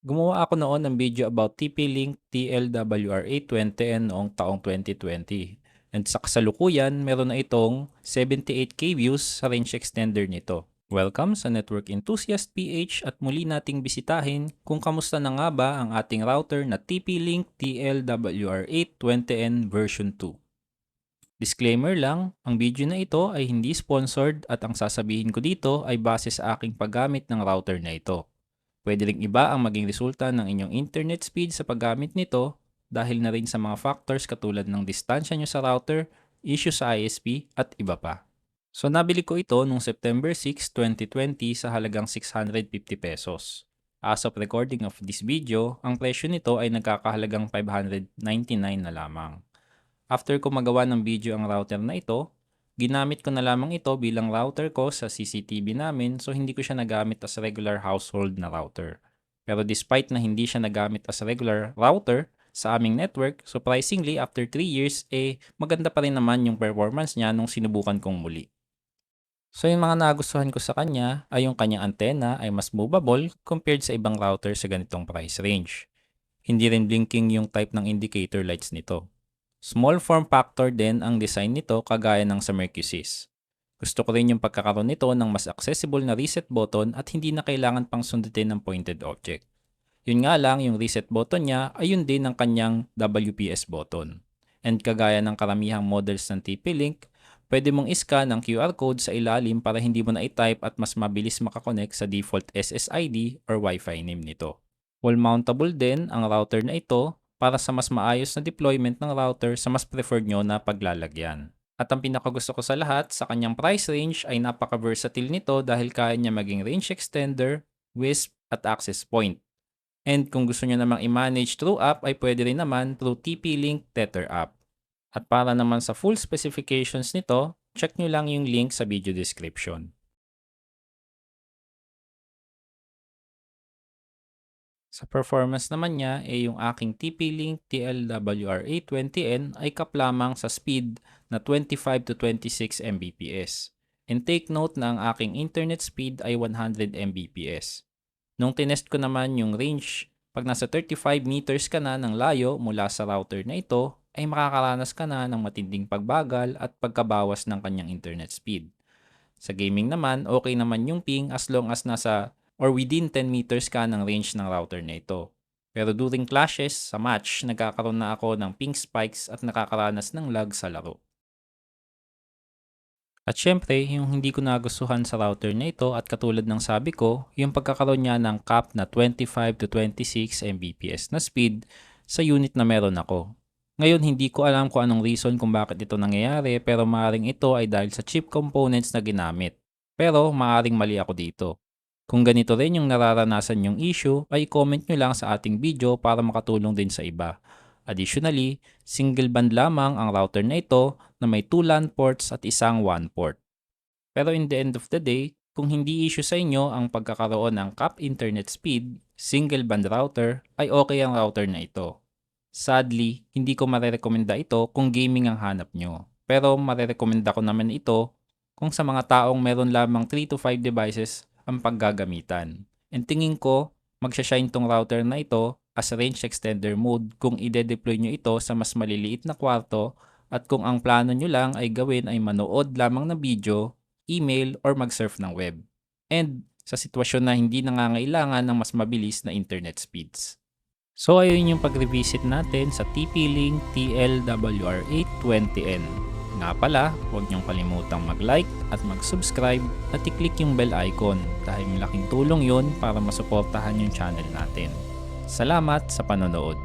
Gumawa ako noon ng video about TP-Link TLWR820N noong taong 2020. And sa kasalukuyan, meron na itong 78K views sa range extender nito. Welcome sa Network Enthusiast PH at muli nating bisitahin kung kamusta na nga ba ang ating router na TP-Link TLWR820N version 2. Disclaimer lang, ang video na ito ay hindi sponsored at ang sasabihin ko dito ay base sa aking paggamit ng router na ito. Pwede ring iba ang maging resulta ng inyong internet speed sa paggamit nito dahil na rin sa mga factors katulad ng distansya nyo sa router, issue sa ISP at iba pa. So nabili ko ito noong September 6, 2020 sa halagang 650 pesos. As of recording of this video, ang presyo nito ay nagkakahalagang 599 na lamang. After ko magawa ng video ang router na ito, ginamit ko na lamang ito bilang router ko sa CCTV namin so hindi ko siya nagamit as regular household na router. Pero despite na hindi siya nagamit as regular router sa aming network, surprisingly after 3 years maganda pa rin naman yung performance niya nung sinubukan kong muli. So yung mga nagustuhan ko sa kanya ay yung kanyang antena ay mas movable compared sa ibang router sa ganitong price range. Hindi rin blinking yung type ng indicator lights nito. Small form factor din ang design nito kagaya ng sa Mercusys. Gusto ko rin yung pagkakaroon nito ng mas accessible na reset button at hindi na kailangan pang sundutin ng pointed object. Yun nga lang, yung reset button niya ay yun din ng kanyang WPS button. And kagaya ng karamihang models ng TP-Link, pwede mong iscan ang QR code sa ilalim para hindi mo na i-type at mas mabilis makakonect sa default SSID or Wi-Fi name nito. Wall mountable din ang router na ito para sa mas maayos na deployment ng router sa mas preferred nyo na paglalagyan. At ang pinakagusto ko sa lahat, sa kanyang price range ay napaka-versatile nito dahil kaya niya maging range extender, WISP at access point. And kung gusto nyo namang i-manage through app ay pwede rin naman through TP-Link Tether app. At para naman sa full specifications nito, check nyo lang yung link sa video description. Sa performance naman niya, yung aking TP-Link TLWR820N ay kap lamang sa speed na 25 to 26 Mbps. And take note na ang aking internet speed ay 100 Mbps. Nung tinest ko naman yung range, pag nasa 35 meters ka na ng layo mula sa router na ito, ay makakaranas ka na ng matinding pagbagal at pagkabawas ng kanyang internet speed. Sa gaming naman, okay naman yung ping as long as nasa or within 10 meters ka ng range ng router na ito. Pero during clashes sa match, nagkakaroon na ako ng ping spikes at nakakaranas ng lag sa laro. At syempre, yung hindi ko nagustuhan sa router na ito at katulad ng sabi ko, yung pagkakaroon niya ng cap na 25 to 26 Mbps na speed sa unit na meron ako. Ngayon, hindi ko alam kung anong reason kung bakit ito nangyayari pero maaaring ito ay dahil sa chip components na ginamit. Pero maaaring mali ako dito. Kung ganito rin yung nararanasan yung issue, ay comment nyo lang sa ating video para makatulong din sa iba. Additionally, single band lamang ang router na ito na may 2 LAN ports at isang WAN port. Pero in the end of the day, kung hindi issue sa inyo ang pagkakaroon ng cap internet speed, single band router, ay okay ang router na ito. Sadly, hindi ko marerekomenda ito kung gaming ang hanap nyo. Pero marerekomenda ko naman ito kung sa mga taong meron lamang 3 to 5 devices ang paggagamitan. And tingin ko, magsashine tong router na ito as range extender mode kung ide-deploy nyo ito sa mas maliliit na kwarto at kung ang plano nyo lang ay gawin ay manood lamang ng video, email, or mag-surf ng web. And sa sitwasyon na hindi nangangailangan ng mas mabilis na internet speeds. So ayun yung pag-revisit natin sa TP-Link TLWR820N. Nga pala, huwag niyong kalimutang mag-like at mag-subscribe at i-click yung bell icon dahil malaking tulong yun para masuportahan yung channel natin. Salamat sa panonood.